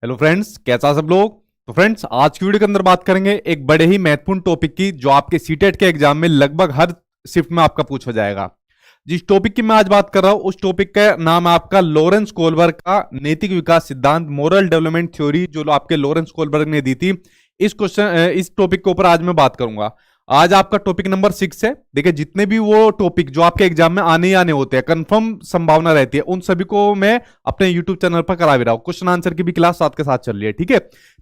Hello friends, कैसा सब लोग। तो फ्रेंड्स, आज की वीडियो के अंदर बात करेंगे एक बड़े ही महत्वपूर्ण टॉपिक की, जो आपके सीटेट के एग्जाम में लगभग हर शिफ्ट में आपका पूछा जाएगा। जिस टॉपिक की मैं आज बात कर रहा हूं, उस टॉपिक का नाम है आपका लॉरेंस कोलबर्ग का नैतिक विकास सिद्धांत, मोरल डेवलपमेंट थ्योरी, जो आपके लॉरेंस कोलबर्ग ने दी थी। इस टॉपिक के ऊपर आज मैं बात करूंगा। आज आपका टॉपिक नंबर 6 है। देखिए, जितने भी वो टॉपिक जो आपके एग्जाम में आने ही आने होते हैं, कंफर्म संभावना रहती है, उन सभी को मैं अपने यूट्यूब चैनल पर करा भी रहा हूं। क्वेश्चन आंसर की भी क्लास साथ के साथ चल रही है, ठीक है।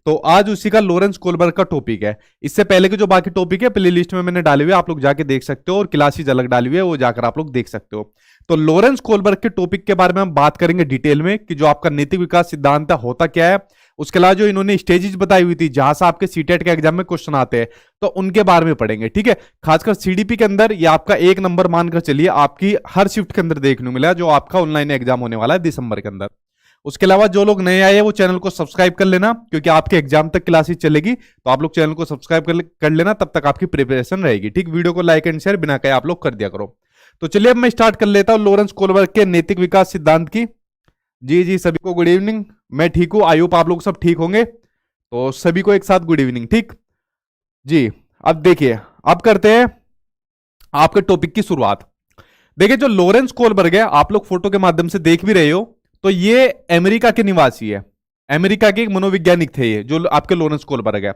तो आज उसी का लॉरेंस कोलबर्ग का टॉपिक है। इससे पहले के जो बाकी टॉपिक है प्ले लिस्ट में मैंने डाले हुए, आप लोग जाके देख सकते हो, और क्लासेस अलग डाली हुई है, वो जाकर आप लोग देख सकते हो। तो लॉरेंस कोलबर्ग के टॉपिक के बारे में हम बात करेंगे डिटेल में, कि जो आपका नैतिक विकास सिद्धांत है होता क्या है। उसके अलावा जो इन्होंने स्टेजेस बताई हुई थी जहां से आपके सीटेट के एग्जाम में क्वेश्चन आते हैं, तो उनके बारे में पढ़ेंगे, ठीक है। खासकर सीडीपी के अंदर ये आपका 1 नंबर मानकर चलिए, आपकी हर शिफ्ट के अंदर देखने को मिला, जो आपका ऑनलाइन एग्जाम होने वाला है दिसंबर के अंदर। उसके अलावा जो लोग नए आए हैं वो चैनल को सब्सक्राइब कर लेना, क्योंकि आपके एग्जाम तक क्लासेस चलेगी, तो आप लोग चैनल को सब्सक्राइब कर लेना, तब तक आपकी प्रिपरेशन रहेगी, ठीक। वीडियो को लाइक एंड शेयर बिना कहे आप लोग कर दिया करो। तो चलिए अब मैं स्टार्ट कर लेता हूं लॉरेंस कोलबर्ग के नैतिक विकास सिद्धांत की। जी सभी को गुड इवनिंग। मैं ठीक हूं, आई होप आप लोग सब ठीक होंगे। तो सभी को एक साथ गुड इवनिंग, ठीक जी। अब देखिए, अब करते हैं आपके टॉपिक की शुरुआत। देखिए, जो लॉरेंस कोलबर्ग है, आप लोग फोटो के माध्यम से देख भी रहे हो, तो ये अमेरिका के निवासी है। अमेरिका के एक मनोवैज्ञानिक थे ये, जो आपके लॉरेंस कोलबर्ग है।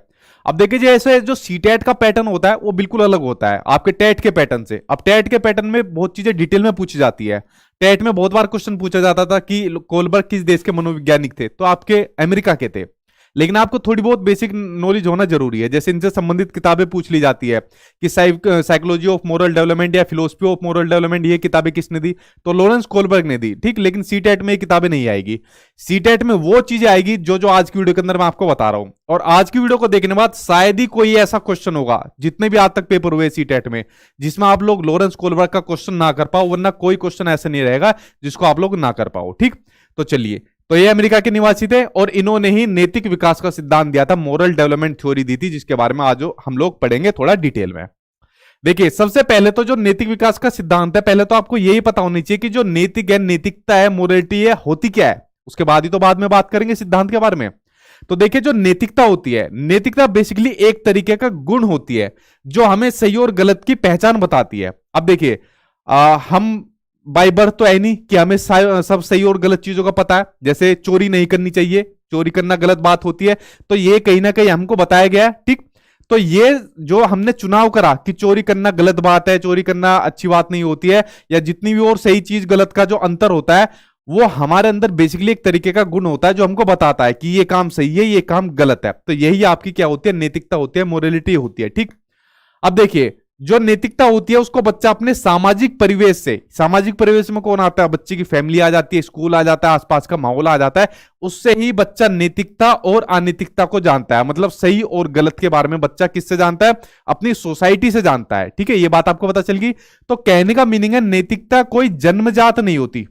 अब देखिए, जैसे जो सीटेट का पैटर्न होता है वो बिल्कुल अलग होता है आपके टेट के पैटर्न से। अब टेट के पैटर्न में बहुत चीजें डिटेल में पूछी जाती है। टेट में बहुत बार क्वेश्चन पूछा जाता था कि कोलबर्ग किस देश के मनोवैज्ञानिक थे, तो आपके अमेरिका के थे। लेकिन आपको थोड़ी बहुत बेसिक नॉलेज होना जरूरी है। जैसे इनसे संबंधित किताबें पूछ ली जाती है कि साइकोलॉजी ऑफ मोरल डेवलपमेंट या फिलोसफी ऑफ मोरल डेवलपमेंट, ये किताबें किसने दी, तो लॉरेंस कोलबर्ग ने दी, ठीक। लेकिन सीटेट में ये किताबें नहीं आएगी। सीटेट में वो चीजें आएगी जो जो आज की वीडियो के अंदर मैं आपको बता रहा हूं। और आज की वीडियो को देखने बाद शायद ही कोई ऐसा क्वेश्चन होगा, जितने भी आज तक पेपर हुए सीटेट में, जिसमें आप लोग लॉरेंस कोलबर्ग का क्वेश्चन ना कर पाओ, वरना कोई क्वेश्चन ऐसा नहीं रहेगा जिसको आप लोग ना कर पाओ, ठीक। तो चलिए, तो ये अमेरिका के निवासी थे और इन्होंने ही नैतिक विकास का सिद्धांत दिया था, मोरल डेवलपमेंट थ्योरी दी थी, जिसके बारे में आज हम लोग पढ़ेंगे थोड़ा डिटेल में। देखिए, सबसे पहले तो जो नैतिक विकास का सिद्धांत है, पहले तो आपको यही पता होनी चाहिए कि जो नैतिक है, नैतिकता है, मोरलिटी है, होती क्या है। उसके बाद ही तो बाद में बात करेंगे सिद्धांत के बारे में। तो देखिए, जो नैतिकता होती है, नैतिकता बेसिकली एक तरीके का गुण होती है जो हमें सही और गलत की पहचान बताती है। अब देखिए, हम बाय बर्थ तो है नहीं कि हमें सब सही और गलत चीजों का पता है। जैसे चोरी नहीं करनी चाहिए, चोरी करना गलत बात होती है, तो ये कहीं ना कहीं हमको बताया गया है, ठीक। तो ये जो हमने चुनाव करा कि चोरी करना गलत बात है, चोरी करना अच्छी बात नहीं होती है, या जितनी भी और सही चीज गलत का जो अंतर होता है, वो हमारे अंदर बेसिकली एक तरीके का गुण होता है जो हमको बताता है कि ये काम सही है, ये काम गलत है। तो यही आपकी क्या होती है, नैतिकता होती है, मोरलिटी होती है, ठीक। अब देखिए, जो नैतिकता होती है उसको बच्चा अपने सामाजिक परिवेश से, सामाजिक परिवेश में कौन आता है, बच्चे की फैमिली आ जाती है, स्कूल आ जाता है, आसपास का माहौल आ जाता है, उससे ही बच्चा नैतिकता और अनैतिकता को जानता है। मतलब सही और गलत के बारे में बच्चा किससे जानता है, अपनी सोसाइटी से जानता है, ठीक है। ये बात आपको पता चल गई। तो कहने का मीनिंग है, नैतिकता कोई जन्मजात नहीं होती।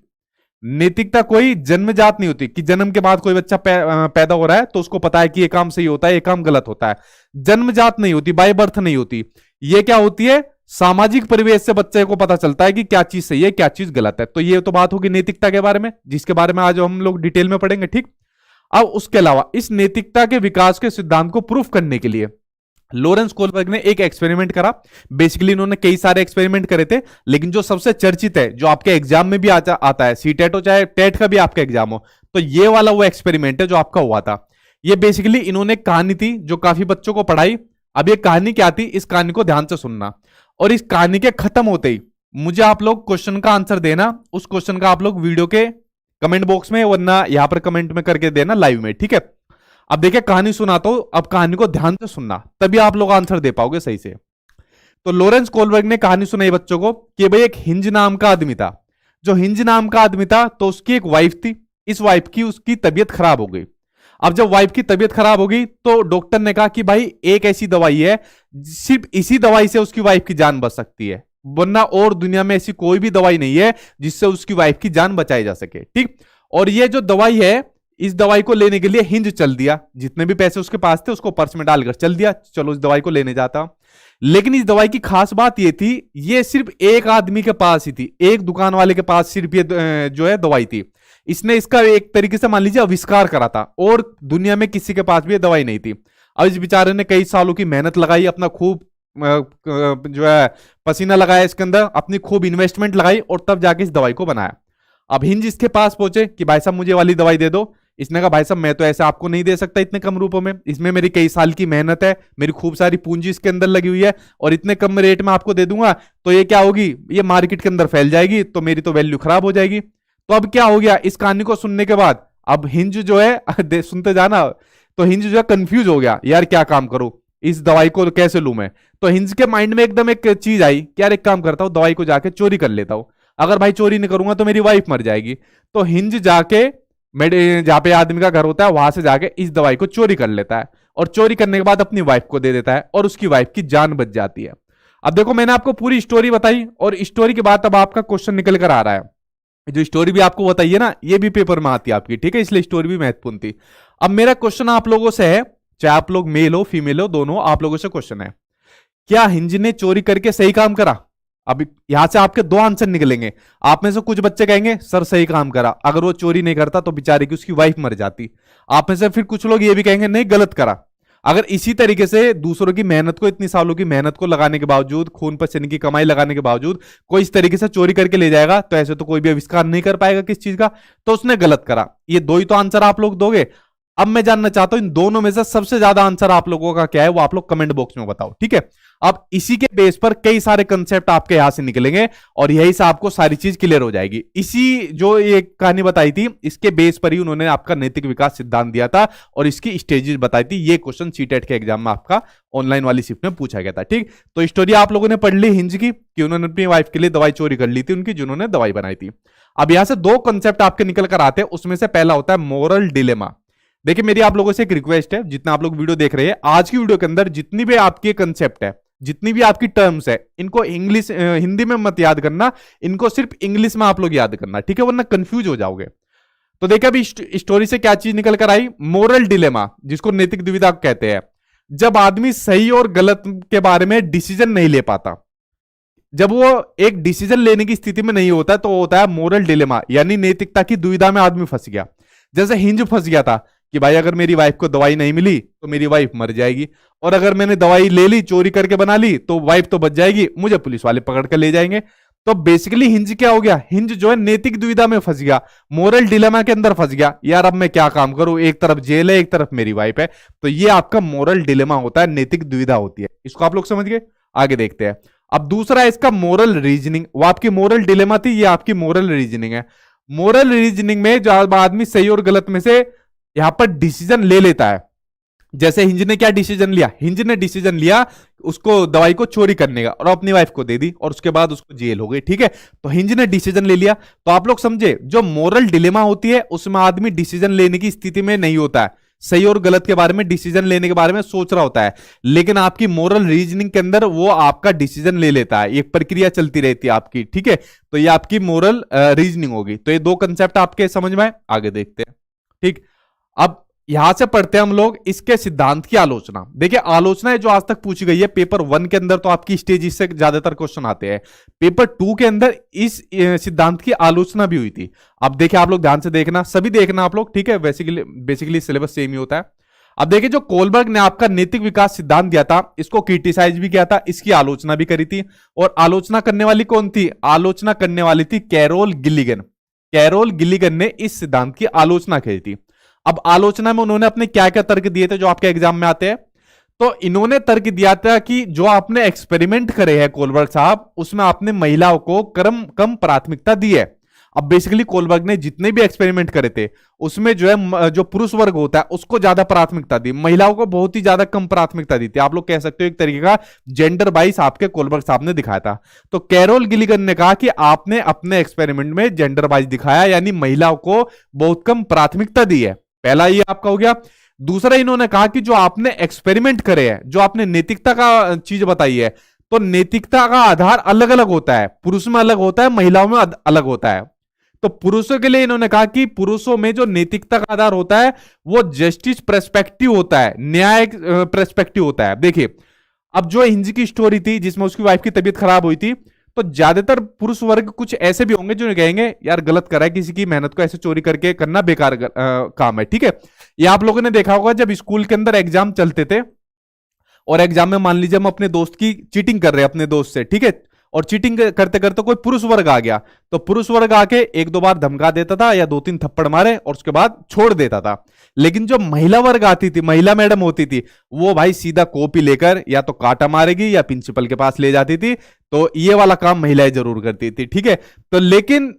नैतिकता कोई जन्मजात नहीं होती कि जन्म के बाद कोई बच्चा पैदा हो रहा है तो उसको पता है कि ये काम सही होता है, ये काम गलत होता है। जन्मजात नहीं होती, बाय बर्थ नहीं होती। ये क्या होती है, सामाजिक परिवेश से बच्चे को पता चलता है कि क्या चीज सही है, क्या चीज गलत है। तो ये तो बात होगी नैतिकता के बारे में, जिसके बारे में आज हम लोग डिटेल में पढ़ेंगे, ठीक। अब उसके अलावा इस नैतिकता के विकास के सिद्धांत को प्रूफ करने के लिए लॉरेंस कोलबर्ग ने एक एक्सपेरिमेंट करा। बेसिकली इन्होंने कई सारे एक्सपेरिमेंट करे थे, लेकिन जो सबसे चर्चित है, जो आपके एग्जाम में भी आता है, सीटेट हो चाहे टेट का भी आपका एग्जाम हो, तो ये वाला वो एक्सपेरिमेंट है जो आपका हुआ था। ये बेसिकली इन्होंने कहानी थी जो काफी बच्चों को पढ़ाई। अब ये कहानी क्या थी, इस कहानी को ध्यान से सुनना, और इस कहानी के खत्म होते ही मुझे आप लोग क्वेश्चन का आंसर देना। उस क्वेश्चन का आप लोग वीडियो के कमेंट बॉक्स में, वरना यहां पर कमेंट में करके देना लाइव में, ठीक है। अब देखिए, कहानी सुनाता हूं, अब कहानी को ध्यान से सुनना, तभी आप लोग आंसर दे पाओगे सही से। तो लॉरेंस कोलबर्ग ने कहानी सुनाई बच्चों को कि भाई एक हिंज नाम का आदमी था। जो हिंज नाम का आदमी था, तो उसकी एक वाइफ थी। इस वाइफ की उसकी तबीयत खराब हो गई। अब जब वाइफ की तबीयत खराब हो गई तो डॉक्टर ने कहा कि भाई एक ऐसी दवाई है, सिर्फ इसी दवाई से उसकी वाइफ की जान बच सकती है, वरना और दुनिया में ऐसी कोई भी दवाई नहीं है जिससे उसकी वाइफ की जान बचाई जा सके, ठीक। और ये जो दवाई है, इस दवाई को लेने के लिए हिंज चल दिया। जितने भी पैसे उसके पास थे उसको पर्स में डालकर चल दिया, चलो इस दवाई को लेने जाता। लेकिन इस दवाई की खास बात ये थी, ये सिर्फ एक आदमी के पास ही थी, एक दुकान वाले के पास सिर्फ ये जो है दवाई थी। इसने इसका एक तरीके से मान लीजिए आविष्कार करा था, और दुनिया में किसी के पास भी ये दवाई नहीं थी। अब इस बेचारे ने कई सालों की मेहनत लगाई, अपना खूब जो है पसीना लगाया इसके अंदर, अपनी खूब इन्वेस्टमेंट लगाई, और तब जाके इस दवाई को बनाया। अब हिंज इसके पास पहुंचे कि भाई साहब मुझे वाली दवाई दे दो। इसने कहा भाई साहब मैं तो ऐसे आपको नहीं दे सकता इतने कम रूपों में, इसमें मेरी कई साल की मेहनत है, मेरी खूब सारी पूंजी इसके अंदर लगी हुई है, और इतने कम रेट में आपको दे दूंगा तो ये क्या होगी, ये मार्केट के अंदर फैल जाएगी, तो मेरी तो वैल्यू खराब हो जाएगी। तो अब क्या हो गया, इस कहानी को सुनने के बाद अब हिंज जो है सुनते जाना, तो हिंज जो है कंफ्यूज हो गया, यार क्या काम करूं, इस दवाई को कैसे लूं मैं। तो हिंज के माइंड में एकदम एक चीज आई कि यार एक काम करता हूं, दवाई को जाके चोरी कर लेता हूं, अगर भाई चोरी नहीं करूंगा तो मेरी वाइफ मर जाएगी। तो हिंज जाके जहां पे आदमी का घर होता है वहां से जाके इस दवाई को चोरी कर लेता है, और चोरी करने के बाद अपनी वाइफ को दे देता है, और उसकी वाइफ की जान बच जाती है। अब देखो मैंने आपको पूरी स्टोरी बताई, और स्टोरी के बाद अब आपका क्वेश्चन निकल कर आ रहा है। जो स्टोरी भी आपको बताइए ना, ये भी पेपर में आती है आपकी, ठीक है, इसलिए स्टोरी भी महत्वपूर्ण थी। अब मेरा क्वेश्चन आप लोगों से है, चाहे आप लोग मेल हो फीमेल हो, दोनों आप लोगों से क्वेश्चन है, क्या हिंज ने चोरी करके सही काम करा? अब यहां से आपके दो आंसर निकलेंगे। आप में से कुछ बच्चे कहेंगे सर सही काम करा, अगर वो चोरी नहीं करता तो बेचारे की उसकी वाइफ मर जाती। आप में से फिर कुछ लोग ये भी कहेंगे नहीं गलत करा। अगर इसी तरीके से दूसरों की मेहनत को, इतनी सालों की मेहनत को लगाने के बावजूद, खून पसीने की कमाई लगाने के बावजूद कोई इस तरीके से चोरी करके ले जाएगा, तो ऐसे तो कोई भी आविष्कार नहीं कर पाएगा किस चीज का, तो उसने गलत करा। ये दो ही तो आंसर आप लोग दोगे। अब मैं जानना चाहता हूं इन दोनों में से सबसे ज्यादा आंसर आप लोगों का क्या है, वो आप लोग कमेंट बॉक्स में बताओ, ठीक है। अब इसी के बेस पर कई सारे कंसेप्ट आपके यहां से निकलेंगे, और यही से आपको सारी चीज क्लियर हो जाएगी। इसी जो ये कहानी बताई थी, इसके बेस पर ही उन्होंने आपका नैतिक विकास सिद्धांत दिया था, और इसकी स्टेजेस बताई थी। ये क्वेश्चन सीटेट के एग्जाम में आपका ऑनलाइन वाली शिफ्ट में पूछा गया था, ठीक। तो स्टोरी आप लोगों ने पढ़ ली हिंज की, कि उन्होंने अपनी वाइफ के लिए दवाई चोरी कर ली थी उनकी, जिन्होंने दवाई बनाई थी। अब यहां से दो कंसेप्ट आपके निकल कर आते हैं, उसमें से पहला होता है मोरल डिलेमा। देखिए मेरी आप लोगों से एक रिक्वेस्ट है, जितना आप लोग वीडियो देख रहे हैं, आज की वीडियो के अंदर जितनी भी आपकी कंसेप्ट है, जितनी भी आपकी टर्म्स है, इनको इंग्लिश हिंदी में मत याद करना, इनको सिर्फ इंग्लिश में आप लोग याद करना, ठीक है, वरना कंफ्यूज हो जाओगे। तो देखिए अभी स्टोरी से क्या चीज निकल कर आई, मोरल डिलेमा, जिसको नैतिक दुविधा कहते हैं। जब आदमी सही और गलत के बारे में डिसीजन नहीं ले पाता, जब वो एक डिसीजन लेने की स्थिति में नहीं होता, तो होता है मोरल डिलेमा, यानी नैतिकता की दुविधा में आदमी फंस गया। जैसे हिंज फंस गया था कि भाई अगर मेरी वाइफ को दवाई नहीं मिली तो मेरी वाइफ मर जाएगी, और अगर मैंने दवाई ले ली, चोरी करके बना ली, तो वाइफ तो बच जाएगी, मुझे पुलिस वाले पकड़ कर ले जाएंगे। तो बेसिकली हिंज क्या हो गया, हिंज जो है नैतिक दुविधा में फंस गया, मोरल डिलेमा के अंदर फंस गया। यार अब मैं क्या काम करूं, एक तरफ जेल है, एक तरफ मेरी वाइफ है। तो ये आपका मोरल डिलेमा होता है, नैतिक दुविधा होती है। इसको आप लोग समझ गए, आगे देखते हैं। अब दूसरा है इसका मोरल रीजनिंग। वो आपकी मोरल डिलेमा थी, ये आपकी मोरल रीजनिंग है। मोरल रीजनिंग में जो आदमी सही और गलत में से यहां पर डिसीजन ले लेता है। जैसे हिंज ने क्या डिसीजन लिया, हिंज ने डिसीजन लिया उसको दवाई को चोरी करने का, और अपनी वाइफ को दे दी, और उसके बाद उसको जेल हो गई, ठीक है। तो हिंज ने डिसीजन ले लिया। तो आप लोग समझे, जो मोरल डिलेमा होती है उसमें आदमी डिसीजन लेने की स्थिति में नहीं होता है, सही और गलत के बारे में डिसीजन लेने के बारे में सोच रहा होता है। लेकिन आपकी मोरल रीजनिंग के अंदर वो आपका डिसीजन ले लेता है, एक प्रक्रिया चलती रहती है आपकी, ठीक है। तो ये आपकी मोरल रीजनिंग होगी। तो ये दो कंसेप्ट आपके समझ में आए, आगे देखते हैं, ठीक। अब यहां से पढ़ते हैं हम लोग इसके सिद्धांत की आलोचना। देखिए आलोचना है जो आज तक पूछी गई है पेपर 1 के अंदर, तो आपकी स्टेज से ज्यादातर क्वेश्चन आते हैं। पेपर 2 के अंदर इस सिद्धांत की आलोचना भी हुई थी। अब देखिए आप लोग ध्यान से देखना, सभी देखना आप लोग, ठीक है। बेसिकली सिलेबस सेम ही होता है। अब देखिए जो कोलबर्ग ने आपका नैतिक विकास सिद्धांत दिया था, इसको क्रिटिसाइज भी किया था, इसकी आलोचना भी करी थी। और आलोचना करने वाली कौन थी, आलोचना करने वाली थी कैरोल गिलिगन। कैरोल गिलिगन ने इस सिद्धांत की आलोचना की थी। अब आलोचना में उन्होंने अपने क्या क्या तर्क दिए थे जो आपके एग्जाम में आते हैं। तो इन्होंने तर्क दिया था कि जो आपने एक्सपेरिमेंट करे हैं कोलबर्ग साहब, उसमें आपने महिलाओं को कम प्राथमिकता दी है। अब बेसिकली कोलबर्ग ने जितने भी एक्सपेरिमेंट करे थे उसमें जो है जो पुरुष वर्ग होता है उसको ज्यादा प्राथमिकता दी, महिलाओं को बहुत ही ज्यादा कम प्राथमिकता दी थी। आप लोग कह सकते हो एक तरीके का जेंडर बाइस आपके कोलबर्ग साहब ने दिखाया था। तो कैरोल गिलिगन ने कहा कि आपने अपने एक्सपेरिमेंट में जेंडर बाइस दिखाया, यानी महिलाओं को बहुत कम प्राथमिकता दी है। पहला ये आपका हो गया। दूसरा इन्होंने कहा कि जो आपने एक्सपेरिमेंट करे हैं, जो आपने नैतिकता का चीज बताई है, तो नैतिकता का आधार अलग अलग होता है, पुरुष में अलग होता है, महिलाओं में अलग होता है। तो पुरुषों के लिए इन्होंने कहा कि पुरुषों में जो नैतिकता का आधार होता है वो जस्टिस पर्सपेक्टिव होता है, न्याय पर्सपेक्टिव होता है। देखिए अब जो हिंज की स्टोरी थी जिसमें उसकी वाइफ की तबीयत खराब हुई थी, तो ज्यादातर पुरुष वर्ग कुछ ऐसे भी होंगे जो कहेंगे यार गलत करा है, किसी की मेहनत को ऐसे चोरी करके करना बेकार काम है, ठीक है। ये आप लोगों ने देखा होगा जब स्कूल के अंदर एग्जाम चलते थे और एग्जाम में मान लीजिए हम अपने दोस्त की चीटिंग कर रहे हैं अपने दोस्त से, ठीक है, और चीटिंग करते करते कोई पुरुष वर्ग आ गया, तो पुरुष वर्ग आके एक दो बार धमका देता था या दो तीन थप्पड़ मारे और उसके बाद छोड़ देता था। लेकिन जो महिला वर्ग आती थी, महिला मैडम होती थी, वो भाई सीधा कॉपी लेकर या तो काटा मारेगी या प्रिंसिपल के पास ले जाती थी। तो ये वाला काम महिलाएं जरूर करती थी, ठीक है। तो लेकिन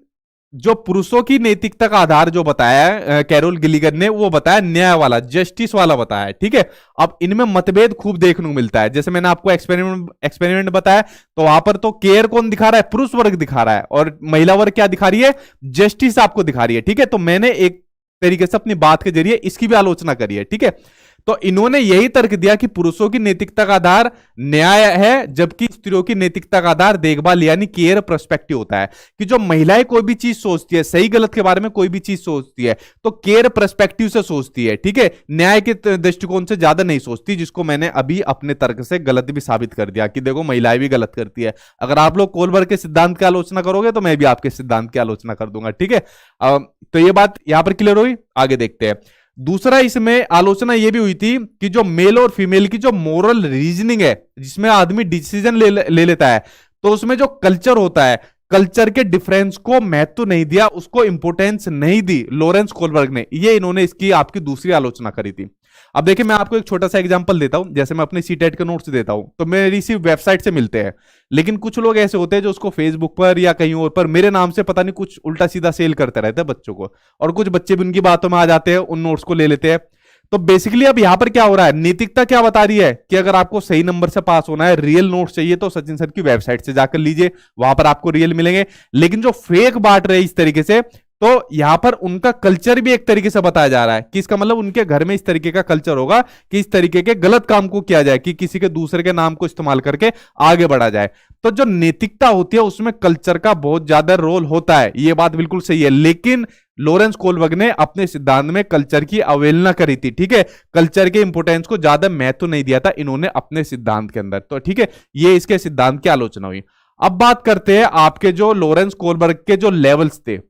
जो पुरुषों की नैतिकता का आधार जो बताया है कैरोल गिलिगन ने, वो बताया न्याय वाला, जस्टिस वाला बताया है, ठीक है। अब इनमें मतभेद खूब देखने को मिलता है। जैसे मैंने आपको एक्सपेरिमेंट बताया, तो वहां पर तो केयर कौन दिखा रहा है, पुरुष वर्ग दिखा रहा है, और महिला वर्ग क्या दिखा रही है, जस्टिस आपको दिखा रही है, ठीक है। तो मैंने एक तरीके से अपनी बात के जरिए इसकी भी आलोचना करी है, ठीक है। तो इन्होंने यही तर्क दिया कि पुरुषों की नैतिकता का आधार न्याय है, जबकि स्त्रियों की नैतिकता का आधार देखभाल यानी केयर पर्सपेक्टिव होता है। कि जो महिलाएं कोई भी चीज सोचती है, सही गलत के बारे में कोई भी चीज सोचती है, तो केयर पर्सपेक्टिव से सोचती है, ठीक है, न्याय के दृष्टिकोण से ज्यादा नहीं सोचती, जिसको मैंने अभी अपने तर्क से गलत भी साबित कर दिया कि देखो महिलाएं भी गलत करती है। अगर आप लोग कोलबर्ग के सिद्धांत की आलोचना करोगे तो मैं भी आपके सिद्धांत की आलोचना कर दूंगा, ठीक है। तो ये बात यहां पर क्लियर हुई, आगे देखते हैं। दूसरा इसमें आलोचना यह भी हुई थी कि जो मेल और फीमेल की जो मोरल रीजनिंग है, जिसमें आदमी डिसीजन ले लेता है, तो उसमें जो कल्चर होता है, कल्चर के डिफरेंस को महत्व नहीं दिया, उसको इंपोर्टेंस नहीं दी लॉरेंस कोलबर्ग ने। ये इन्होंने इसकी आपकी दूसरी आलोचना करी थी। अब देखिए मैं आपको एक छोटा सा एग्जांपल देता हूं। जैसे मैं अपने सीटेट के नोट्स देता हूं तो मेरी इसी वेबसाइट से मिलते हैं, लेकिन कुछ लोग ऐसे होते हैं जो उसको फेसबुक पर या कहीं और पर मेरे नाम से पता नहीं कुछ उल्टा सीधा सेल करते रहते हैं बच्चों को, और कुछ बच्चे भी उनकी बातों में आ जाते हैं, उन नोट्स को ले लेते हैं। तो बेसिकली अब यहां पर क्या हो रहा है, नैतिकता क्या बता रही है कि अगर आपको सही नंबर से पास होना है, रियल नोट्स चाहिए, तो सचिन सर की वेबसाइट से जाकर लीजिए, वहां पर आपको रियल मिलेंगे। लेकिन जो फेक बांट रहे इस तरीके से, तो यहां पर उनका कल्चर भी एक तरीके से बताया जा रहा है कि इसका मतलब उनके घर में इस तरीके का कल्चर होगा कि इस तरीके के गलत काम को किया जाए, कि किसी के दूसरे के नाम को इस्तेमाल करके आगे बढ़ा जाए। तो जो नैतिकता होती है उसमें कल्चर का बहुत ज्यादा रोल होता है, यह बात बिल्कुल सही है। लेकिन लॉरेंस कोलबर्ग ने अपने सिद्धांत में कल्चर की अवहेलना करी थी, ठीक है, कल्चर के इंपोर्टेंस को ज्यादा महत्व नहीं दिया था इन्होंने अपने सिद्धांत के अंदर। तो ठीक है, ये इसके सिद्धांत की आलोचना हुई। अब बात करते हैं आपके जो लॉरेंस कोलबर्ग के जो लेवल्स थे।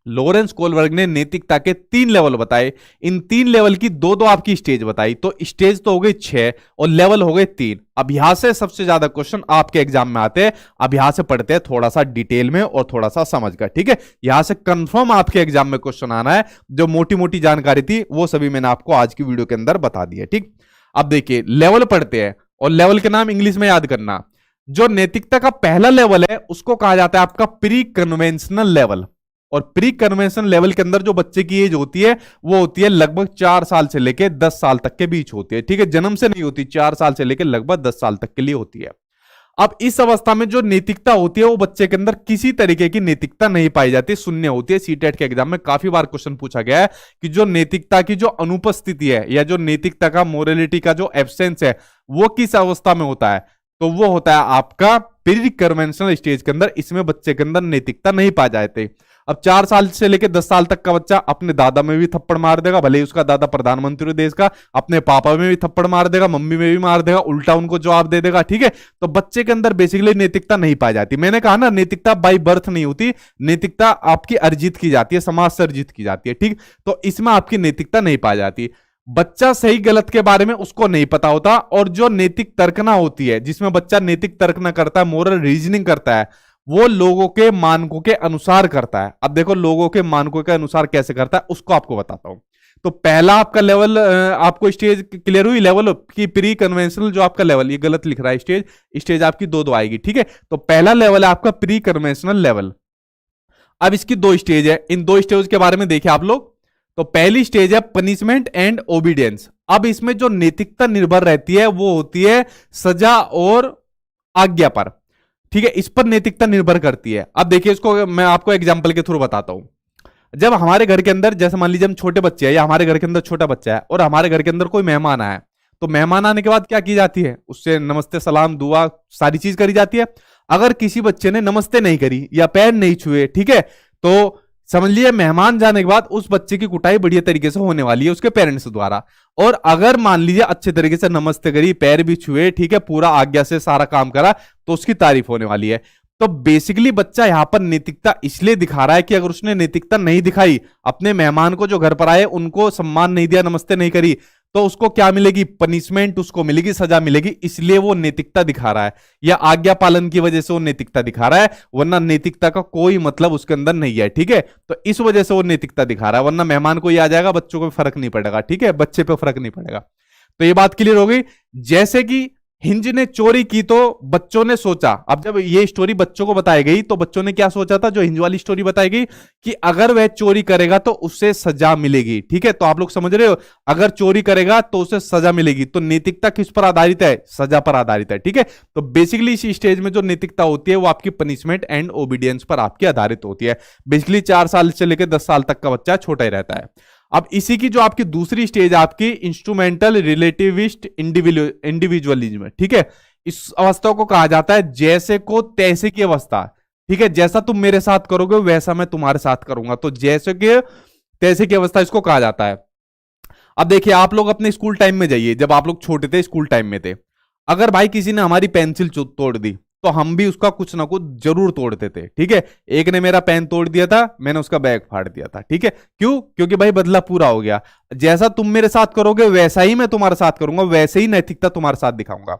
लॉरेंस कोलबर्ग ने नैतिकता के 3 लेवल बताए। इन 3 लेवल की दो आपकी स्टेज बताई, तो स्टेज तो हो गई 6 और लेवल हो गए 3। अब यहां से सबसे ज्यादा क्वेश्चन आपके एग्जाम में आते हैं। अब यहां से पढ़ते हैं थोड़ा सा डिटेल में और थोड़ा सा समझकर, ठीक है। यहां से कंफर्म आपके एग्जाम में क्वेश्चन आना है। जो मोटी मोटी जानकारी थी वो सभी मैंने आपको आज की वीडियो के अंदर बता दी है, ठीक। अब देखिए लेवल पढ़ते हैं, और लेवल के नाम इंग्लिश में याद करना। जो नैतिकता का पहला लेवल है उसको कहा जाता है आपका प्री कन्वेंशनल लेवल। और प्री कन्वेंशन लेवल के अंदर जो बच्चे की एज होती है वो होती है लगभग 4 साल से लेकर 10 साल तक के बीच होती है, ठीक है। जन्म से नहीं होती, 4 साल से लेकर लगभग 10 साल तक के लिए होती है। अब इस अवस्था में जो नैतिकता होती है वो बच्चे के अंदर किसी तरीके की नैतिकता नहीं पाई जाती, शून्य होती है। सीटेट के एग्जाम में काफी बार क्वेश्चन पूछा गया है कि जो नैतिकता की जो अनुपस्थिति है या जो नैतिकता का मोरलिटी का जो एब्सेंस है वो किस अवस्था में होता है, तो वो होता है आपका प्री कन्वेंशनल स्टेज के अंदर। इसमें बच्चे के अंदर नैतिकता नहीं पाई जाती। अब 4 साल से लेकर 10 साल तक का बच्चा अपने दादा में भी थप्पड़ मार देगा, भले ही उसका दादा प्रधानमंत्री देश का, अपने पापा में भी थप्पड़ मार देगा, मम्मी में भी मार देगा, उल्टा उनको जवाब दे देगा, ठीक है। तो बच्चे के अंदर बेसिकली नैतिकता नहीं पाई जाती। मैंने कहा ना, नैतिकता बाई बर्थ नहीं होती, नैतिकता आपकी अर्जित की जाती है, समाज से अर्जित की जाती है, ठीक। तो इसमें आपकी नैतिकता नहीं पाई जाती। बच्चा सही गलत के बारे में उसको नहीं पता होता, और जो नैतिक तर्कना होती है जिसमें बच्चा नैतिक तर्कना करता है, मोरल रीजनिंग करता है, वो लोगों के मानकों के अनुसार करता है। अब देखो लोगों के मानकों के अनुसार कैसे करता है उसको आपको बताता हूं। तो पहला आपका लेवल, आपको स्टेज क्लियर हुई लेवल की प्री कन्वेंशनल जो आपका लेवल, ये गलत लिख रहा है स्टेज आपकी दो आएगी, ठीक है। तो पहला लेवल है आपका प्री कन्वेंशनल लेवल। अब इसकी 2 स्टेज है, इन 2 स्टेज के बारे में देखिए आप लोग। तो पहली स्टेज है पनिशमेंट एंड ओबीडियंस। अब इसमें जो नैतिकता निर्भर रहती है वो होती है सजा और आज्ञा पर, ठीक है, इस पर नैतिकता निर्भर करती है। अब देखिए इसको मैं आपको एग्जांपल के थ्रू बताता हूं। जब हमारे घर के अंदर, जैसे मान लीजिए हम छोटे बच्चे हैं या हमारे घर के अंदर छोटा बच्चा है और हमारे घर के अंदर कोई मेहमान आया, तो मेहमान आने के बाद क्या की जाती है, उससे नमस्ते सलाम दुआ सारी चीज करी जाती है। अगर किसी बच्चे ने नमस्ते नहीं करी या पैर नहीं छुए, ठीक है, तो समझ लिया मेहमान जाने के बाद उस बच्चे की कुटाई बढ़िया तरीके से होने वाली है उसके पेरेंट्स द्वारा। और अगर मान लीजिए अच्छे तरीके से नमस्ते करी, पैर भी छुए, ठीक है, पूरा आज्ञा से सारा काम करा, तो उसकी तारीफ होने वाली है। तो बेसिकली बच्चा यहां पर नैतिकता इसलिए दिखा रहा है कि अगर उसने नैतिकता नहीं दिखाई, अपने मेहमान को जो घर पर आए उनको सम्मान नहीं दिया, नमस्ते नहीं करी, तो उसको क्या मिलेगी? पनिशमेंट उसको मिलेगी, सजा मिलेगी। इसलिए वो नैतिकता दिखा रहा है, या आज्ञा पालन की वजह से वो नैतिकता दिखा रहा है, वरना नैतिकता का कोई मतलब उसके अंदर नहीं है। ठीक है, तो इस वजह से वो नैतिकता दिखा रहा है, वरना मेहमान को ही आ जाएगा, बच्चों को फर्क नहीं पड़ेगा। ठीक है, बच्चे पे फर्क नहीं पड़ेगा। तो ये बात क्लियर हो गई। जैसे कि हिंज ने चोरी की तो बच्चों ने सोचा, अब जब ये स्टोरी बच्चों को बताई गई तो बच्चों ने क्या सोचा था, जो हिंज वाली स्टोरी बताई गई कि अगर वह चोरी करेगा तो उसे सजा मिलेगी। ठीक है, तो आप लोग समझ रहे हो, अगर चोरी करेगा तो उसे सजा मिलेगी। तो नैतिकता किस पर आधारित है? सजा पर आधारित है। ठीक है, तो बेसिकली इस स्टेज में जो नैतिकता होती है वो आपकी पनिशमेंट एंड ओबीडियंस पर आपकी आधारित होती है। बेसिकली 4 साल से लेकर 10 साल तक का बच्चा छोटा ही रहता है। अब इसी की जो आपकी दूसरी स्टेज आपकी इंस्ट्रूमेंटल रिलेटिविस्ट इंडिविजुअलिज्म। ठीक है, इस अवस्था को कहा जाता है जैसे को तैसे की अवस्था। ठीक है, जैसा तुम मेरे साथ करोगे वैसा मैं तुम्हारे साथ करूंगा, तो जैसे के तैसे की अवस्था इसको कहा जाता है। अब देखिए, आप लोग अपने स्कूल टाइम में जाइए, जब आप लोग छोटे थे, स्कूल टाइम में थे, अगर भाई किसी ने हमारी पेंसिल तोड़ दी तो हम भी उसका कुछ ना कुछ जरूर तोड़ते थे। ठीक है, एक ने मेरा पेन तोड़ दिया था, मैंने उसका बैग फाड़ दिया था। ठीक है, क्यों? क्योंकि भाई बदला पूरा हो गया। जैसा तुम मेरे साथ करोगे वैसा ही मैं तुम्हारे साथ करूंगा, वैसे ही नैतिकता तुम्हारे साथ दिखाऊंगा।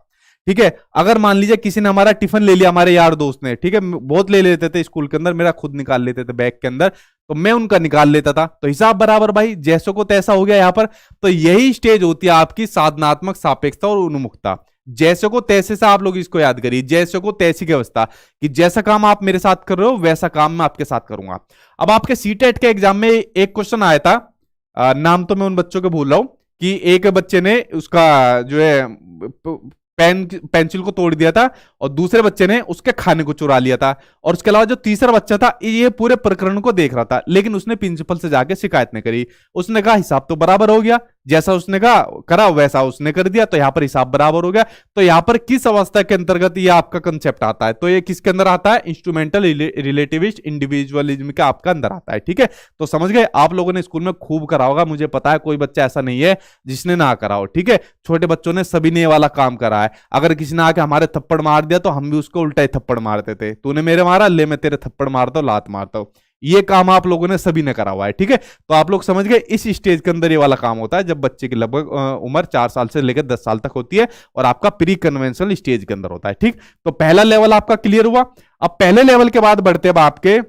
ठीक है, अगर मान लीजिए किसी ने हमारा टिफिन ले लिया, हमारे यार दोस्त ने, ठीक है, बहुत ले लेते थे स्कूल के अंदर, मेरा खुद निकाल लेते थे बैग के अंदर, तो मैं उनका निकाल लेता था, तो हिसाब बराबर भाई, जैसे को तैसा हो गया यहां पर। तो यही स्टेज होती है आपकी साधनात्मक सापेक्षता और उन्मुखता। जैसे को तैसे से आप लोग इसको याद करिए, जैसे को तैसी की अवस्था, कि जैसा काम आप मेरे साथ कर रहे हो वैसा काम मैं आपके साथ करूंगा। अब आपके सीटेट के एग्जाम में एक क्वेश्चन आया था, नाम तो मैं उन बच्चों के भूल रहा हूं, कि एक बच्चे ने उसका जो है पेंसिल को तोड़ दिया था और दूसरे बच्चे ने उसके खाने को चुरा लिया था, और उसके अलावा जो तीसरा बच्चा था ये पूरे प्रकरण को देख रहा था, लेकिन उसने प्रिंसिपल से जाके शिकायत नहीं करी। उसने कहा हिसाब तो बराबर हो गया, जैसा उसने कहा करा वैसा उसने कर दिया, तो यहां पर हिसाब बराबर हो गया। तो यहां पर किस अवस्था के अंतर्गत ये आपका कंसेप्ट आता है? तो ये किसके अंदर आता है? इंस्ट्रूमेंटल रिलेटिविस्ट इंडिविजुअलिज्म का आपका अंदर आता है। ठीक है, तो समझ गए, आप लोगों ने स्कूल में खूब करा होगा, मुझे पता है कोई बच्चा ऐसा नहीं है जिसने ना करा हो। ठीक है, छोटे बच्चों ने सभी ने ये वाला काम करा है। अगर किसी ने आके हमारे थप्पड़ मार दिया तो हम भी उसको उल्टा ही थप्पड़ मारते थे, तूने मेरे मारा, ले मैं तेरे थप्पड़ मारता हूं, लात मारता हूं। ये काम आप लोगों ने सभी ने करा हुआ है। ठीक है, तो आप लोग समझ गए, इस स्टेज के अंदर ये वाला काम होता है जब बच्चे की लगभग उम्र 4 साल से लेकर 10 साल तक होती है, और आपका प्री कन्वेंशनल स्टेज के अंदर होता है। ठीक, तो पहला लेवल आपका क्लियर हुआ। अब पहले लेवल के बाद बढ़ते हैं आपके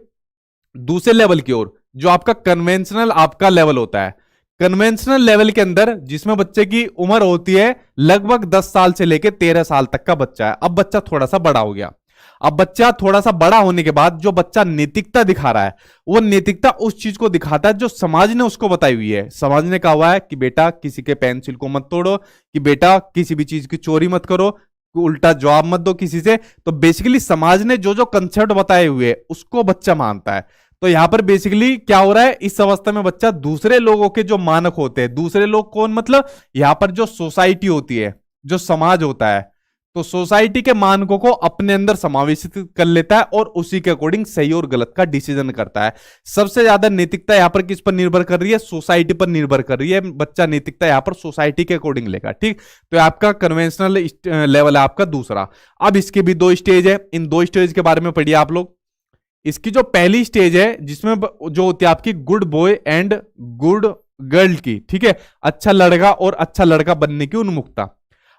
दूसरे लेवल की ओर, जो आपका कन्वेंशनल आपका लेवल होता है। कन्वेंशनल लेवल के अंदर जिसमें बच्चे की उम्र होती है लगभग 10 साल से लेकर 13 साल तक का बच्चा है। अब बच्चा थोड़ा सा बड़ा हो गया। अब बच्चा थोड़ा सा बड़ा होने के बाद जो बच्चा नैतिकता दिखा रहा है, वो नैतिकता उस चीज को दिखाता है जो समाज ने उसको बताई हुई है। समाज ने कहा हुआ है कि बेटा किसी के पेंसिल को मत तोड़ो, कि बेटा किसी भी चीज की चोरी मत करो, उल्टा जवाब मत दो किसी से। तो बेसिकली समाज ने जो जो कंसेप्ट बताए हुए हैं उसको बच्चा मानता है। तो यहां पर बेसिकली क्या हो रहा है, इस अवस्था में बच्चा दूसरे लोगों के जो मानक होते हैं, दूसरे लोग कौन, मतलब यहां पर जो सोसाइटी होती है, जो समाज होता है, तो सोसाइटी के मानकों को अपने अंदर समावेशित कर लेता है और उसी के अकॉर्डिंग सही और गलत का डिसीजन करता है। सबसे ज्यादा नैतिकता यहां पर किस पर निर्भर कर रही है? सोसाइटी पर निर्भर कर रही है। बच्चा नैतिकता यहां पर सोसाइटी के अकॉर्डिंग लेगा। ठीक, तो आपका कन्वेंशनल लेवल है आपका दूसरा। अब इसके भी 2 स्टेज है, इन 2 स्टेज के बारे में पढ़िए आप लोग। इसकी जो पहली स्टेज है जिसमें जो होती है आपकी good boy and good girl की, ठीक है, अच्छा लड़का और अच्छा लड़का बनने की उन्मुखता।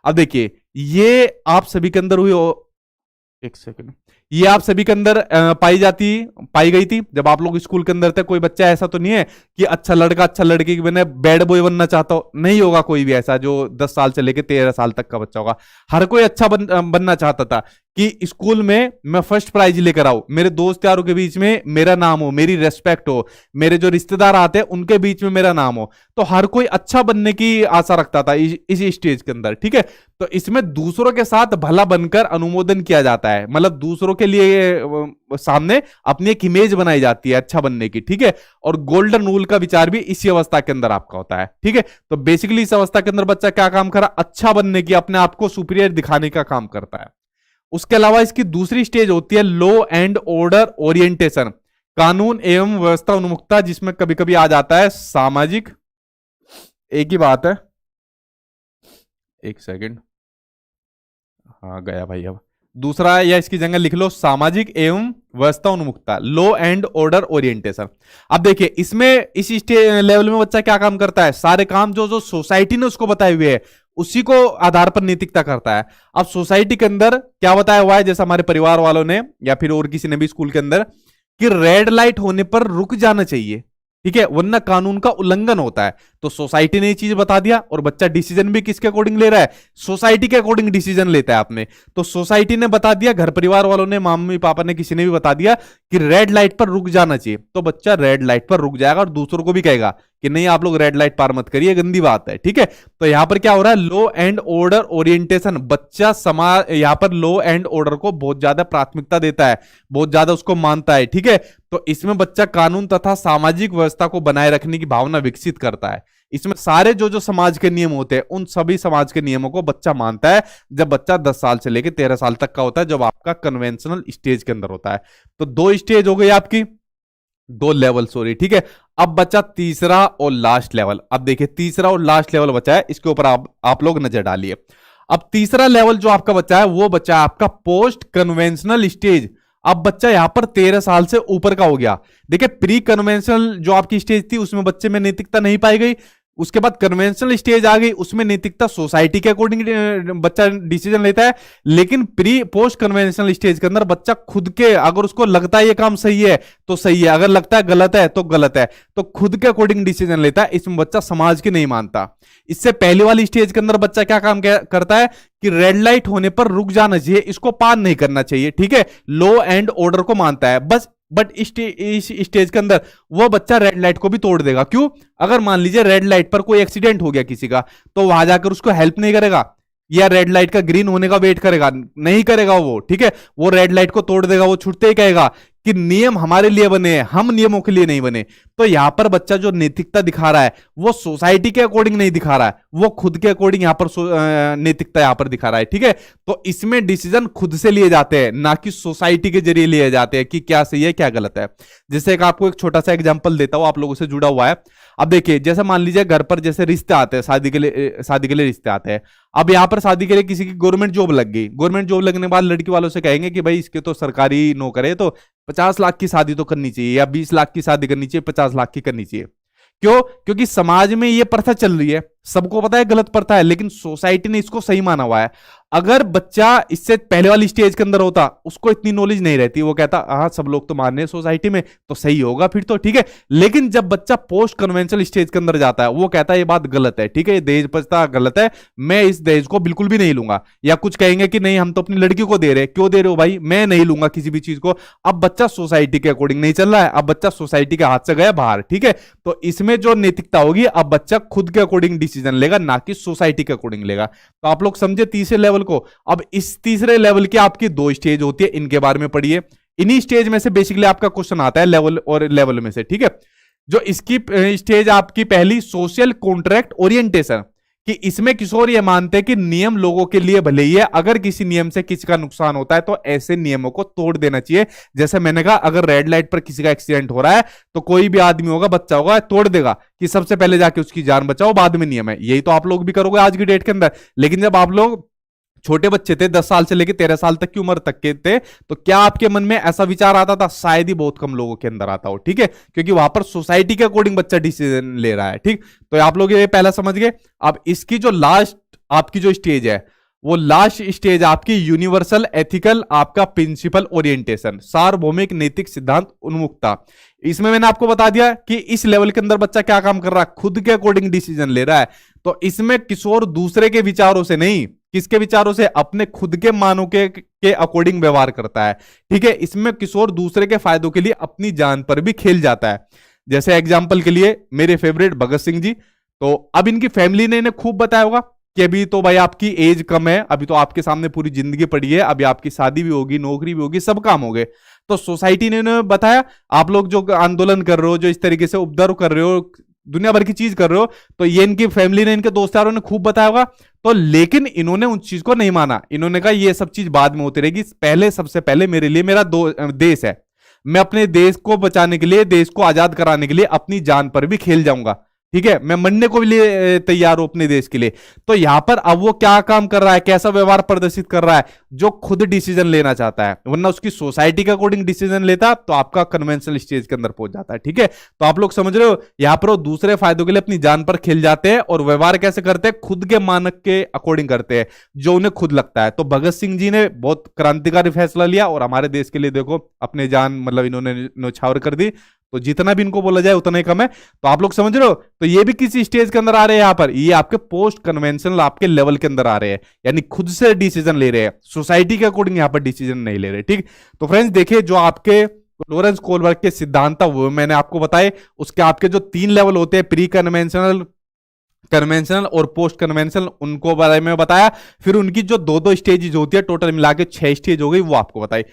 अब देखिए, ये आप सभी के अंदर हुई, एक सेकंड, ये आप सभी के अंदर पाई गई थी जब आप लोग स्कूल के अंदर थे। कोई बच्चा ऐसा तो नहीं है कि अच्छा लड़का अच्छा लड़की बने बैड बॉय बनना चाहता हो, नहीं होगा कोई भी ऐसा जो 10 साल से लेकर 13 साल तक का बच्चा होगा। हर कोई अच्छा बनना चाहता था कि स्कूल में मैं फर्स्ट प्राइज लेकर आऊं, मेरे दोस्त यारों के बीच में मेरा नाम हो, मेरी रेस्पेक्ट हो, मेरे जो रिश्तेदार आते हैं उनके बीच में मेरा नाम हो। तो हर कोई अच्छा बनने की आशा रखता था इसी स्टेज के अंदर। ठीक है, तो इसमें दूसरों के साथ भला बनकर अनुमोदन किया जाता है, मतलब दूसरों के लिए सामने अपनी एक इमेज बनाई जाती है अच्छा बनने की। ठीक है, और गोल्डन रूल का विचार भी इसी अवस्था के अंदर आपका होता है। ठीक है, तो बेसिकली इस अवस्था के अंदर बच्चा क्या काम करा? अच्छा बनने की, अपने आप को सुपीरियर दिखाने का काम करता है। उसके अलावा इसकी दूसरी स्टेज होती है लॉ एंड ऑर्डर ओरिएंटेशन, कानून एवं व्यवस्था उन्मुखता, जिसमें कभी कभी आ जाता है सामाजिक, एक ही बात है, एक सेकंड, हाँ गया भाई, अब दूसरा या इसकी जगह लिख लो सामाजिक एवं व्यवस्था उन्मुखता, लॉ एंड ऑर्डर ओरिएंटेशन। अब देखिए इसमें इस लेवल में बच्चा क्या काम करता है, सारे काम जो जो सोसाइटी ने उसको बताए हुए है उसी को आधार पर नैतिकता करता है। अब सोसाइटी के अंदर क्या बताया हुआ है, जैसे हमारे परिवार वालों ने या फिर और किसी ने भी स्कूल के अंदर, कि रेड लाइट होने पर रुक जाना चाहिए, ठीक है, वरना कानून का उल्लंघन होता है। तो सोसाइटी ने ये चीज बता दिया और बच्चा डिसीजन भी किसके अकॉर्डिंग ले रहा है, सोसाइटी के अकॉर्डिंग डिसीजन लेता है आपने। तो सोसाइटी ने बता दिया, घर परिवार वालों ने, मम्मी पापा ने, किसी ने भी बता दिया कि रेड लाइट पर रुक जाना चाहिए, तो बच्चा रेड लाइट पर रुक जाएगा और दूसरों को भी कहेगा कि नहीं आप लोग रेड लाइट पार मत करिए, गंदी बात है, ठीक है। तो यहां पर क्या हो रहा है, लॉ एंड ऑर्डर ओरिएंटेशन, बच्चा समाज यहां पर लॉ एंड ऑर्डर को बहुत ज्यादा प्राथमिकता देता है, बहुत ज्यादा उसको मानता है, ठीक है। तो इसमें बच्चा कानून तथा सामाजिक व्यवस्था को बनाए रखने की भावना विकसित करता है। इसमें सारे जो जो समाज के नियम होते हैं उन सभी समाज के नियमों को बच्चा मानता है जब बच्चा 10 साल से लेकर 13 साल तक का होता है, जब आपका कन्वेंशनल स्टेज के अंदर होता है। तो 2 स्टेज हो गई आपकी, 2 लेवल, सॉरी, ठीक है। अब बच्चा तीसरा और लास्ट लेवल। अब देखिए तीसरा और लास्ट लेवल बचा है, इसके ऊपर आप लोग नजर डालिए। अब तीसरा लेवल जो आपका बच्चा है वो बच्चा है आपका पोस्ट कन्वेंशनल स्टेज। अब बच्चा यहां पर 13 साल से ऊपर का हो गया। देखिए प्री कन्वेंशनल जो आपकी स्टेज थी उसमें बच्चे में नैतिकता नहीं पाई गई, उसके बाद कन्वेंशनल स्टेज आ गई, उसमें नैतिकता सोसाइटी के अकॉर्डिंग बच्चा डिसीजन लेता है। लेकिन प्री पोस्ट कन्वेंशनल स्टेज के अंदर बच्चा खुद के, अगर उसको लगता है ये काम सही है तो सही है, अगर लगता है गलत है तो गलत है, तो खुद के अकॉर्डिंग डिसीजन लेता है। इसमें बच्चा समाज की नहीं मानता। इससे पहले वाली स्टेज के अंदर बच्चा क्या काम करता है कि रेड लाइट होने पर रुक जाना चाहिए, इसको पार नहीं करना चाहिए, ठीक है, लॉ एंड ऑर्डर को मानता है बस। बट इस स्टेज के अंदर वो बच्चा रेड लाइट को भी तोड़ देगा। क्यों? अगर मान लीजिए रेड लाइट पर कोई एक्सीडेंट हो गया किसी का, तो वहां जाकर उसको हेल्प नहीं करेगा या रेड लाइट का ग्रीन होने का वेट करेगा, नहीं करेगा वो, ठीक है। वो रेड लाइट को तोड़ देगा, वो छूटते ही कहेगा कि नियम हमारे लिए बने हैं, हम नियमों के लिए नहीं बने। तो यहां पर बच्चा जो नैतिकता दिखा रहा है वो सोसाइटी के अकॉर्डिंग नहीं दिखा रहा है, वो खुद के अकॉर्डिंग यहां पर नैतिकता यहां पर दिखा रहा है, ठीक है। तो इसमें डिसीजन खुद से लिए जाते हैं, ना कि सोसाइटी के जरिए लिए जाते हैं कि क्या सही है क्या गलत है। जैसे एक आपको एक छोटा सा एग्जाम्पल देता हूं, आप लोगों से जुड़ा हुआ है। अब देखिए जैसे मान लीजिए घर पर जैसे रिश्ते आते हैं, शादी के लिए रिश्ते आते हैं। अब यहां पर शादी के लिए किसी की गवर्नमेंट जॉब लग गई, गवर्नमेंट जॉब लगने के बाद लड़की वालों से कहेंगे कि भाई इसके तो सरकारी नौकर है, तो 50 लाख की शादी तो करनी चाहिए, या 20 लाख की शादी करनी चाहिए, 50 लाख की करनी चाहिए। क्यों? क्योंकि समाज में ये प्रथा चल रही है, सबको पता है गलत प्रथा है, लेकिन सोसाइटी ने इसको सही माना हुआ है। अगर बच्चा इससे पहले वाली स्टेज के अंदर होता, उसको इतनी नॉलेज नहीं रहती, वो कहता हाँ सब लोग तो मान रहे हैं सोसाइटी में तो सही होगा फिर तो, ठीक है। लेकिन जब बच्चा पोस्ट कन्वेंशनल स्टेज के अंदर जाता है, वो कहता है ये बात गलत है, ठीक है, ये दहेज प्रथा गलत है, मैं इस दहेज को बिल्कुल भी नहीं लूंगा। या कुछ कहेंगे कि नहीं हम तो अपनी लड़की को दे रहे, क्यों दे रहे हो भाई, मैं नहीं लूंगा किसी भी चीज को। अब बच्चा सोसाइटी के अकॉर्डिंग नहीं चल रहा है, अब बच्चा सोसाइटी के हाथ से गया बाहर, ठीक है। तो इसमें जो नैतिकता होगी, अब बच्चा खुद के अकॉर्डिंग डिसीजन लेगा, ना कि सोसाइटी के अकॉर्डिंग लेगा। तो आप लोग समझे तीसरे लेवल को। अब इस तीसरे लेवल की आपकी 2 स्टेज होती है, इनके बारे में पढ़िए। इन्हीं स्टेज में से बेसिकली आपका क्वेश्चन आता है लेवल और लेवल में से, ठीक है। जो इसकी स्टेज आपकी पहली सोशल कॉन्ट्रैक्ट ओरिएंटेशन, कि इसमें किशोर ये मानते हैं कि नियम लोगों के लिए भले ही है, अगर किसी नियम से किसी का नुकसान होता है तो ऐसे नियमों को तोड़ देना चाहिए। जैसे मैंने कहा अगर रेड लाइट पर किसी का एक्सीडेंट हो रहा है तो कोई भी आदमी होगा, बच्चा होगा, तोड़ देगा कि सबसे पहले जाके उसकी जान बचाओ, बाद में नियम है। यही तो आप लोग भी करोगे आज की डेट के अंदर। लेकिन जब आप लोग छोटे बच्चे थे, 10 साल से लेकर 13 साल तक की उम्र तक के थे, तो क्या आपके मन में ऐसा विचार आता था? शायद ही बहुत कम लोगों के अंदर आता हो, ठीक है, क्योंकि वहां पर सोसाइटी के अकॉर्डिंग बच्चा डिसीजन ले रहा है, ठीक। तो आप लोग ये पहला समझ गए। अब इसकी जो लास्ट आपकी जो स्टेज है, वो लास्ट स्टेज आपकी यूनिवर्सल एथिकल आपका प्रिंसिपल ओरिएंटेशन, सार्वभौमिक नैतिक सिद्धांत उन्मुखता। इसमें मैंने आपको बता दिया कि इस लेवल के अंदर बच्चा क्या काम कर रहा है, खुद के अकॉर्डिंग डिसीजन ले रहा है। तो इसमें किशोर दूसरे के विचारों से नहीं, किसके विचारों से? अपने खुद के मानों के अकॉर्डिंग व्यवहार करता है, ठीक है। इसमें किशोर दूसरे के फायदों के लिए अपनी जान पर भी खेल जाता है। जैसे एग्जाम्पल के लिए मेरे फेवरेट भगत सिंह जी, तो अब इनकी फैमिली ने इन्हें खूब बताया होगा कि अभी तो भाई आपकी एज कम है, अभी तो आपके सामने पूरी जिंदगी पड़ी है, अभी आपकी शादी भी होगी, नौकरी भी होगी, सब काम हो गए। तो सोसाइटी ने इन्हें बताया आप लोग जो आंदोलन कर रहे हो, जो इस तरीके से उपद्रव कर रहे हो, दुनिया भर की चीज कर रहे हो, तो ये इनकी फैमिली ने, इनके दोस्तों ने खूब बताया होगा। तो लेकिन इन्होंने उन चीज को नहीं माना, इन्होंने कहा ये सब चीज बाद में होती रहेगी, पहले सबसे पहले मेरे लिए मेरा देश है, मैं अपने देश को बचाने के लिए, देश को आजाद कराने के लिए अपनी जान पर भी खेल जाऊंगा, ठीक है, मैं मरने को भी लिए तैयार हूं अपने देश के लिए। तो यहां पर अब वो क्या काम कर रहा है, कैसा व्यवहार प्रदर्शित कर रहा है, जो खुद डिसीजन लेना चाहता है, वरना उसकी सोसाइटी के अकॉर्डिंग डिसीजन लेता तो आपका कन्वेंशनल स्टेज के अंदर पहुंच जाता है। ठीक है, तो आप लोग समझ रहे हो, यहां पर वो दूसरे फायदों के लिए अपनी जान पर खेल जाते हैं और व्यवहार कैसे करते हैं, खुद के मानक के अकॉर्डिंग करते हैं, जो उन्हें खुद लगता है। तो भगत सिंह जी ने बहुत क्रांतिकारी फैसला लिया और हमारे देश के लिए देखो अपने जान मतलब इन्होंने न्यौछावर कर दी। तो जितना भी इनको बोला जाए उतना ही कम है। तो आप लोग समझ रहे हो, तो ये भी किसी स्टेज के अंदर आ रहे हैं, यहां पर ये आपके पोस्ट कन्वेंशनल आपके लेवल के अंदर आ रहे हैं, यानी खुद से डिसीजन ले रहे हैं, सोसाइटी के अकॉर्डिंग यहां पर डिसीजन नहीं ले रहे। ठीक, तो फ्रेंड्स देखिए, जो आपके लॉरेंस कोलबर्ग के सिद्धांत था वो मैंने आपको बताए। उसके आपके जो 3 लेवल होते हैं, प्री कन्वेंशनल, कन्वेंशनल और पोस्ट कन्वेंशनल, उनको बारे में बताया। फिर उनकी जो 2-2 स्टेजेस होती है, टोटल मिला के 6 स्टेज हो गई, वो आपको बताई।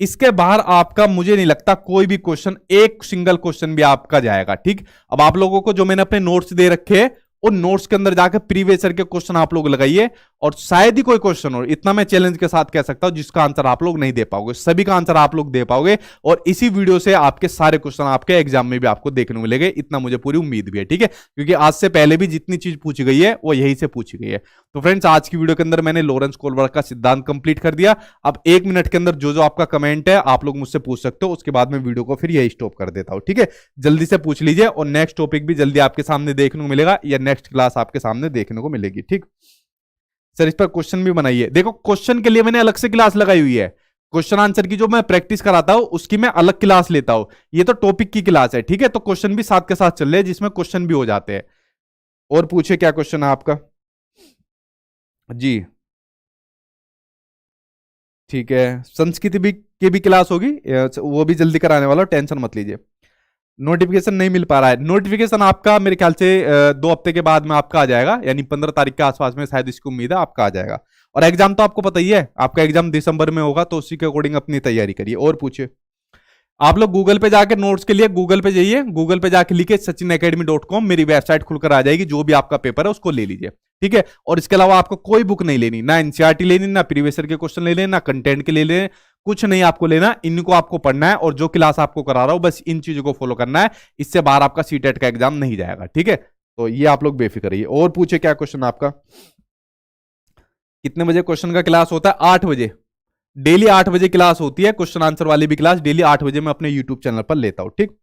इसके बाहर आपका मुझे नहीं लगता कोई भी क्वेश्चन, एक सिंगल क्वेश्चन भी आपका जाएगा। ठीक, अब आप लोगों को जो मैंने अपने नोट्स दे रखे हैं, उन नोट्स के अंदर जाकर प्रीवियस ईयर के क्वेश्चन आप लोग लगाइए, और शायद ही कोई क्वेश्चन हो, इतना मैं चैलेंज के साथ कह सकता हूं, जिसका आंसर आप लोग नहीं दे पाओगे। सभी का आंसर आप लोग दे पाओगे, और इसी वीडियो से आपके सारे क्वेश्चन आपके एग्जाम में भी आपको देखने को मिलेंगे, इतना मुझे पूरी उम्मीद भी है। ठीक है, क्योंकि आज से पहले भी जितनी चीज पूछी गई है वो यही से पूछी गई है। तो फ्रेंड्स, आज की वीडियो के अंदर मैंने लॉरेंस कोलबर्ग का सिद्धांत कंप्लीट कर दिया। अब 1 मिनट के अंदर जो जो आपका कमेंट है आप लोग मुझसे पूछ सकते हो, उसके बाद मैं वीडियो को फिर यही स्टॉप कर देता हूं। ठीक है, जल्दी से पूछ लीजिए, और नेक्स्ट टॉपिक भी जल्दी आपके सामने देखने को मिलेगा, या नेक्स्ट क्लास आपके सामने देखने को मिलेगी। ठीक सर, इस पर क्वेश्चन भी बनाइए। देखो, क्वेश्चन के लिए मैंने अलग से क्लास लगाई हुई है, क्वेश्चन आंसर की जो मैं प्रैक्टिस कराता हूं उसकी मैं अलग क्लास लेता हूं। ये तो टॉपिक की क्लास है। ठीक है, तो क्वेश्चन भी साथ के साथ चल रहे हैं, जिसमें क्वेश्चन भी हो जाते हैं। और पूछे, क्या क्वेश्चन है आपका जी? ठीक है, संस्कृति भी की भी क्लास होगी, वो भी जल्दी कराने वाला, टेंशन मत लीजिए। नोटिफिकेशन नहीं मिल पा रहा है, नोटिफिकेशन आपका मेरे ख्याल से 2 हफ्ते के बाद में आपका आ जाएगा, यानी 15 तारीख के आसपास में शायद, इसकी उम्मीद है आपका आ जाएगा। और एग्जाम तो आपको पता ही है, आपका एग्जाम दिसंबर में होगा, तो उसी के अकॉर्डिंग अपनी तैयारी करिए। और पूछिए, आप लोग गूगल पे जाके नोट्स के लिए गूगल पे जाइए, गूगल पे जाके लिखिए sachinacademy.com, मेरी वेबसाइट खुलकर आ जाएगी, जो भी आपका पेपर है उसको ले लीजिए। ठीक है, और इसके अलावा आपको कोई बुक नहीं लेनी, ना एनसीईआरटी लेनी, ना प्रीवियस ईयर के क्वेश्चन ले लेना, ना कंटेंट के ले लेने, कुछ नहीं आपको लेना। इनको आपको पढ़ना है, और जो क्लास आपको करा रहा हूं बस इन चीजों को फॉलो करना है। इससे बाहर आपका सीटेट का एग्जाम नहीं जाएगा। ठीक है, तो ये आप लोग बेफिक्र रहिए। और पूछे, क्या क्वेश्चन आपका? कितने बजे क्वेश्चन का क्लास होता है? 8 बजे, डेली 8 बजे क्लास होती है, क्वेश्चन आंसर वाली भी क्लास डेली 8 बजे मैं अपने यूट्यूब चैनल पर लेता हूं। ठीक,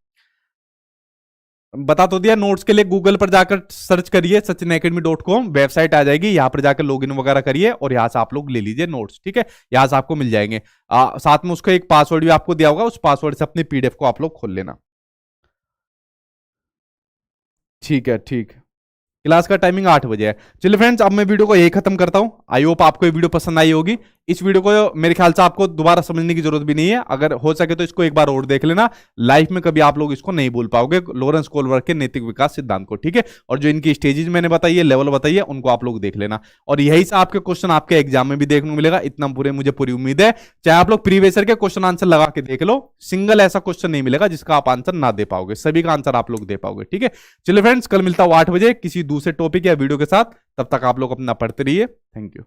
बता तो दिया। नोट्स के लिए गूगल पर जाकर सर्च करिए sachinacademy.com, वेबसाइट आ जाएगी, यहां पर जाकर लॉगिन वगैरह करिए, और यहां से आप लोग ले लीजिए नोट्स। ठीक है, यहां से आपको मिल जाएंगे। साथ में उसका एक पासवर्ड भी आपको दिया होगा, उस पासवर्ड से अपनी पीडीएफ को आप लोग खोल लेना। ठीक है, ठीक, क्लास का टाइमिंग 8 बजे है। चलिए फ्रेंड्स, अब मैं वीडियो को यही खत्म करता हूं। आई होप आपको ये वीडियो पसंद आई होगी। इस वीडियो को मेरे ख्याल से आपको दोबारा समझने की जरूरत भी नहीं है, अगर हो सके तो इसको एक बार और देख लेना, लाइफ में कभी आप लोग इसको नहीं भूल पाओगे, लॉरेंस कोलबर्ग के नैतिक विकास सिद्धांत को। ठीक है, और जो इनकी स्टेजेस मैंने बताई है, लेवल बताई है, उनको आप लोग देख लेना, और यही से आपके क्वेश्चन आपके एग्जाम में भी देखने को मिलेगा, इतना मुझे पूरी उम्मीद है। चाहे आप लोग प्रीवियस ईयर के क्वेश्चन आंसर लगा के देख लो, सिंगल ऐसा क्वेश्चन नहीं मिलेगा जिसका आप आंसर ना दे पाओगे, सभी का आंसर आप लोग दे पाओगे। ठीक है, चलिए फ्रेंड्स, कल मिलता हूं 8 बजे किसी दूसरे टॉपिक या वीडियो के साथ। तब तक आप लोग अपना पढ़ते रहिए। Thank you.